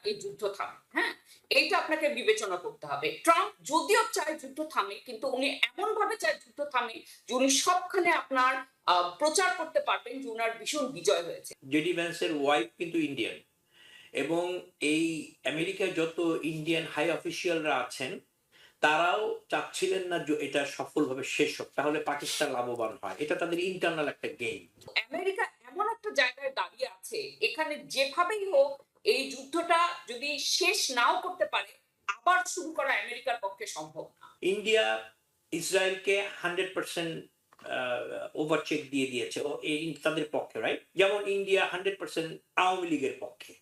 এই যুদ্ধ থামে। হ্যাঁ, এইটা আপনাকে বিবেচনা করতে হবে। ট্রাম্প যদিও চায় যুদ্ধ থামে, কিন্তু উনি এমন ভাবে চায় যুদ্ধ থামে যে উনি সবখানে আপনার প্রচার করতে পারবেন যে উনার ভীষণ বিজয় হয়েছে। জেডি ভ্যান্সের ওয়াইফ কিন্তু ইন্ডিয়ান, এবং এই আমেরিকায় যত ইন্ডিয়ান হাই অফিসিয়ালরা আছেন তারাও চাচ্ছিলেন না যে এটা সফলভাবে শেষ হোক, তাহলে পাকিস্তান লাভবান হয়। এটা তাদের ইন্টারনাল একটা গেম। আমেরিকা এমন একটা জায়গায় দাঁড়িয়ে আছে, এখানে যেভাবেই হোক এই যুদ্ধটা যদি শেষ নাও করতে পারে, আবার শুরু করা আমেরিকার পক্ষে সম্ভব না। ইন্ডিয়া ইসরায়েলকে 100% ওভারচেক দিয়ে দিয়েছে, ও এই তাদের পক্ষে, রাইট? যেমন ইন্ডিয়া 100% আওয়ামী লীগের পক্ষে।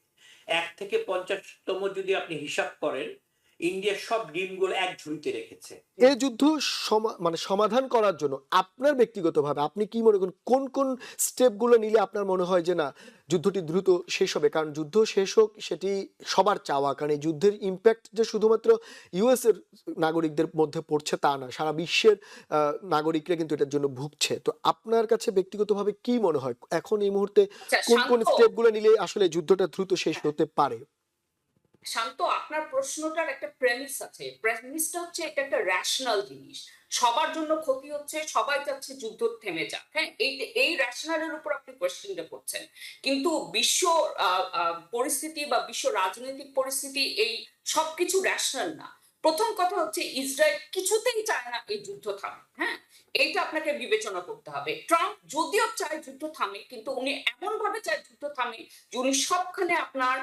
1 থেকে 50তম যদি আপনি হিসাব করেন, ইন্ডিয়া সব ডিমগুলো এক ঝুড়িতে রেখেছে। এই যুদ্ধ মানে সমাধান করার জন্য আপনার ব্যক্তিগতভাবে আপনি কি মনে করেন, কোন কোন স্টেপগুলো নিলে আপনার মনে হয় যে না, যুদ্ধটি দ্রুত শেষ হবে? কারণ যুদ্ধ শেষ হোক সেটি সবার চাওয়া, কারণ এই যুদ্ধের ইম্প্যাক্ট যে শুধুমাত্র ইউএস এর নাগরিকদের মধ্যে পড়ছে তা না, সারা বিশ্বের নাগরিকরা কিন্তু এটার জন্য ভুগছে। তো আপনার কাছে ব্যক্তিগতভাবে কি মনে হয় এখন এই মুহূর্তে আচ্ছা কোন কোন শান্ত, স্টেপগুলো নিলে আসলে যুদ্ধটা দ্রুত শেষ হ্যাঁ, হতে পারে? শান্ত, আপনার প্রশ্নটার একটা প্রেমিস আছে। প্রেমিসটা হচ্ছে এটা একটা রেশনাল জিনিস। সবার জন্য ক্ষতি হচ্ছে, সবাই চাচ্ছে যুদ্ধ থেমে যাক। হ্যাঁ? এই রেশনাল এর উপর আপনি কোয়েশ্চেনটা করছেন। কিন্তু বিশ্ব আ আ পরিস্থিতি বা বিশ্ব রাজনৈতিক পরিস্থিতি এই সবকিছু রেশনাল না। ১ম কথা হচ্ছে ইসরায়েল কিছুতেই চায় না এই যুদ্ধ থামে। হ্যাঁ? এইটা আপনাকে বিবেচনা করতে হবে। ট্রাম্প যদিও চায় যুদ্ধ থামে, কিন্তু উনি এমনভাবে চায় যুদ্ধ থামে যে উনি সবখানে আপনার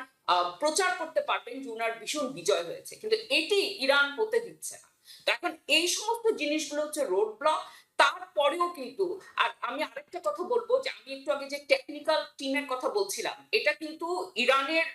প্রচার করতে পারবেন যে উনার ভীষণ বিজয় হয়েছে। কিন্তু এটি ইরান হতে দিচ্ছে না। তো এখন এই সমস্ত জিনিসগুলো হচ্ছে রোড ব্লক। তারপরেও কিন্তু আমি আরেকটা কথা বলবো যে আমি একটু আগে যে টেকনিক্যাল টিমের কথা বলছিলাম, এটা কিন্তু ইরানের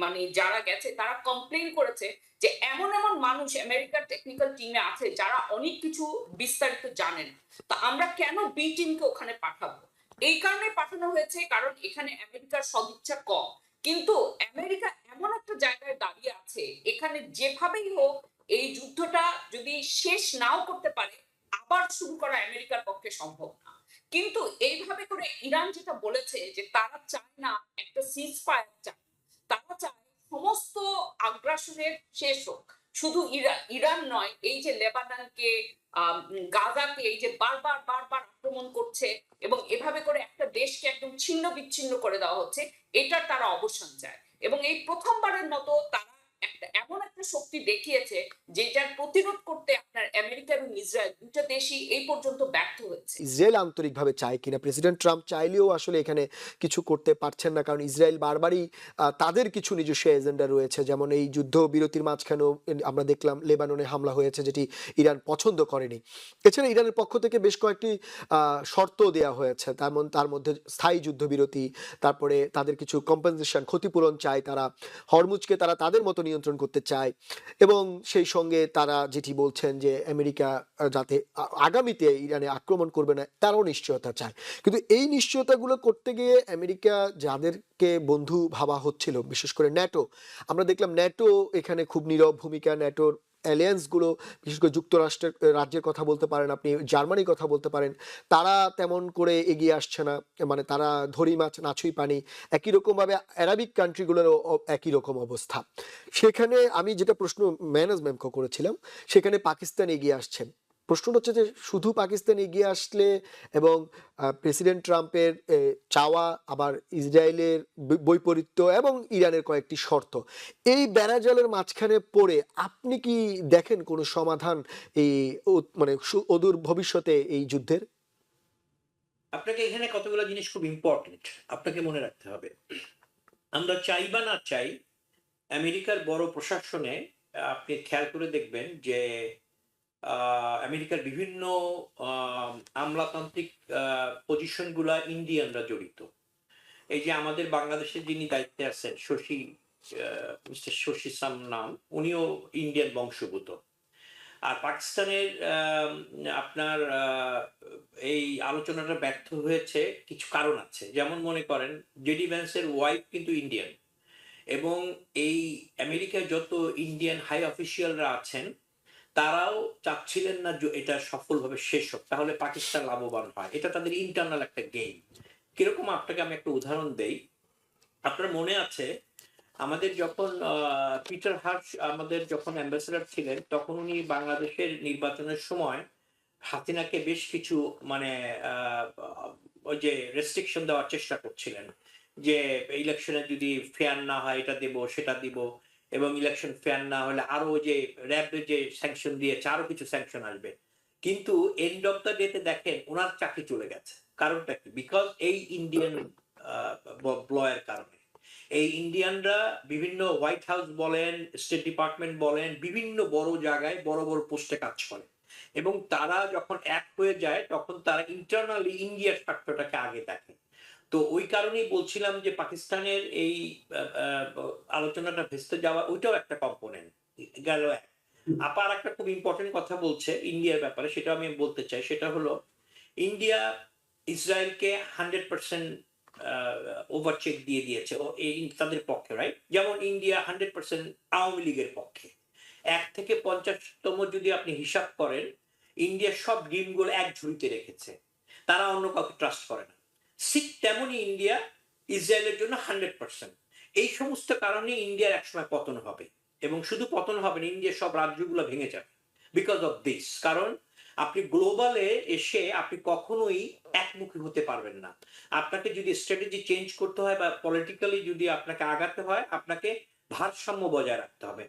মানে যারা গেছে তারা কমপ্লেইন করেছে যে এমন মানুষ আমেরিকার টেকনিক্যাল টিমে আছে যারা অনেক কিছু বিস্তারিত জানে না। তো আমরা কেন বি টিমকে ওখানে পাঠাবো? এই কারণে পাঠানো হয়েছে কারণ এখানে আমেরিকার সদিচ্ছা কম। কিন্তু আমেরিকা এমন একটা জায়গায় দাঁড়িয়ে আছে, এখানে যেভাবেই হোক এই যুদ্ধটা যদি শেষ নাও করতে পারে, আবার শুরু করা আমেরিকার পক্ষে সম্ভব না। কিন্তু এইভাবে করে ইরান যেটা বলেছে যে তারা চায় না একটা সিজ ফায়ার চায়। তারা চায় সমস্ত আগ্রাসনের শেষ হোক। শুধু ইরান নয়, এই যে লেবাননকে, গাজাকে এই যে বারবার আক্রমণ করছে এবং এভাবে করে একটা দেশকে একদম ছিন্ন-বিচ্ছিন্ন করে দেওয়া হচ্ছে, এটার তারা অবসান চায়। এবং এই ১ম বারের মতো তারা এমন একটা শক্তি দেখিয়েছে যেটার প্রতিরোধ করতে আপনার আমেরিকা এবং ইসরায়েল ২ টা দেশই এই পর্যন্ত ব্যর্থ হয়েছে। ইসরায়েল আন্তরিকভাবে চায় কিনা? প্রেসিডেন্ট ট্রাম্প চাইলেও আসলে এখানে কিছু করতে পারছেন না। কারণ ইসরায়েল বারবারই তাদের কিছু নিজস্ব এজেন্ডা রয়েছে। যেমন এই যুদ্ধবিরতির মাঝখানেও আমরা দেখলাম লেবাননে হামলা হয়েছে, যেটি ইরান পছন্দ করেনি। এছাড়া ইরানের পক্ষ থেকে বেশ কয়েকটি আ শর্ত দেয়া হয়েছে। তার মধ্যে স্থায়ী যুদ্ধবিরতি, তারপরে তাদের কিছু কম্পেনসেশন, ক্ষতিপূরণ চায় তারা। হরমুজকে তারা তাদের মতো নিয়ন্ত্রণ করতে চায়, এবং সেই সঙ্গে তারা যেটি বলছেন যে আমেরিকা যাতে আগামীতে ইরানে আক্রমণ করবে না তারও নিশ্চয়তা চায়। কিন্তু এই নিশ্চয়তাগুলো করতে গিয়ে আমেরিকা যাদেরকে বন্ধু ভাবা হচ্ছিল, বিশেষ করে ন্যাটো, আমরা দেখলাম ন্যাটো এখানে খুব নীরব ভূমিকা। ন্যাটোর অ্যালিয়ান্স গুলো, বিশেষ করে যুক্তরাষ্ট্রের রাজ্যের কথা বলতে পারেন আপনি, জার্মানির কথা বলতে পারেন, তারা তেমন করে এগিয়ে আসছে না। মানে তারা ধরি মাছ নাছুই পানি। একই রকমভাবে অ্যারাবিক কান্ট্রিগুলোরও একই রকম অবস্থা। সেখানে আমি যেটা প্রশ্ন ম্যানেজমেন্টকে করেছিলাম, সেখানে পাকিস্তান এগিয়ে আসছেন। প্রশ্নটা হচ্ছে যে শুধু পাকিস্তান এগিয়ে আসলে এবং প্রেসিডেন্ট ট্রাম্পের চাওয়া, আবার ইসরায়েলের বৈপরীত্য এবং ইরানের কয়েকটি শর্ত, এই বেড়াজালের মাঝখানে পড়ে আপনি কি দেখেন কোনো সমাধান এই মানে অদূর ভবিষ্যতে এই যুদ্ধের? আপনাকে এখানে কতগুলো জিনিস খুব ইম্পর্টেন্ট আপনাকে মনে রাখতে হবে। আমরা চাই বা না চাই, আমেরিকার বড় প্রশাসনে আপনি খেয়াল করে দেখবেন যে আমেরিকার বিভিন্ন আমলাতান্ত্রিক পজিশনগুলা ইন্ডিয়ানরা জড়িত। এই যে আমাদের বাংলাদেশের যিনি দায়িত্বে আছেন, মিস্টার শশী সাম নাম, উনিও ইন্ডিয়ান বংশোদ্ভূত। আর পাকিস্তানের আপনার এই আলোচনাটা ব্যর্থ হয়েছে কিছু কারণ আছে। যেমন মনে করেন, জেডি ভ্যান্সের ওয়াইফ কিন্তু ইন্ডিয়ান, এবং এই আমেরিকায় যত ইন্ডিয়ান হাই অফিসিয়ালরা আছেন তারাও চাচ্ছিলেন না যে এটা সফলভাবে শেষ হোক, তাহলে পাকিস্তান লাভবান হয়। এটা তাদের ইন্টারনাল একটা গেম। কিরকম, আপনাকে আমি একটা উদাহরণ দেই। আপনার মনে আছে আমাদের যখন পিটার হার্শ আমাদের যখন অ্যাম্বাসেডর ছিলেন, তখন উনি বাংলাদেশের নির্বাচনের সময় হাসিনাকে বেশ কিছু মানে আহ, ওই যে রেস্ট্রিকশন দেওয়ার চেষ্টা করছিলেন, যে ইলেকশনে যদি ফেয়ার না হয় এটা দেব সেটা দিব, এবং ইলেকশন ফেয়ার না হলে আরো যে র্যাবের যে স্যাংশন দিয়েছে আরো কিছু স্যাংশন আসবে। কিন্তু এন্ড অফ দ্য ডেতে দেখেন ওনার চাকরি চলে গেছে। কারণটা কি? বিকজ এই ইন্ডিয়ান ব্লয়ের কারণে। এই ইন্ডিয়ানরা বিভিন্ন হোয়াইট হাউস বলেন, স্টেট ডিপার্টমেন্ট বলেন, বিভিন্ন বড় জায়গায় বড় বড় পোস্টে কাজ করে, এবং তারা যখন এক হয়ে যায় তখন তারা ইন্টারনালি ইন্ডিয়ার স্বার্থটাকে আগে দেখে। তো ওই কারণেই বলছিলাম যে পাকিস্তানের এই আলোচনাটা ভেস্তে যাওয়া ওইটাও একটা কম্পোনেন্ট গেল এক। আপার একটা খুব ইম্পর্টেন্ট কথা বলছে ইন্ডিয়ার ব্যাপারে, সেটা আমি বলতে চাই। সেটা হলো ইন্ডিয়া ইসরায়েলকে 100% ওভারচেক দিয়ে দিয়েছে ও এই তাদের পক্ষে, রাইট? যেমন ইন্ডিয়া 100% আওয়ামী লীগের পক্ষে। 1 থেকে 50তম যদি আপনি হিসাব করেন, ইন্ডিয়া সব ডিমগুলো এক ঝুড়িতে রেখেছে, তারা অন্য কাউকে ট্রাস্ট করে না। ঠিক তেমনই ইন্ডিয়া ইসরায়েলের জন্য 100%। এই সমস্ত কারণে ইন্ডিয়ার একসময় পতন হবে, এবং শুধু পতন হবে না, ইন্ডিয়ার সব রাজ্যগুলো ভেঙে যাবে বিকজ অফ দিস। কারণ আপনি গ্লোবালে এসে আপনি কখনোই একমুখী হতে পারবেন না। আপনাকে যদি স্ট্র্যাটেজি চেঞ্জ করতে হয় বা পলিটিক্যালি যদি আপনাকে আগাতে হয়, আপনাকে ভারসাম্য বজায় রাখতে হবে।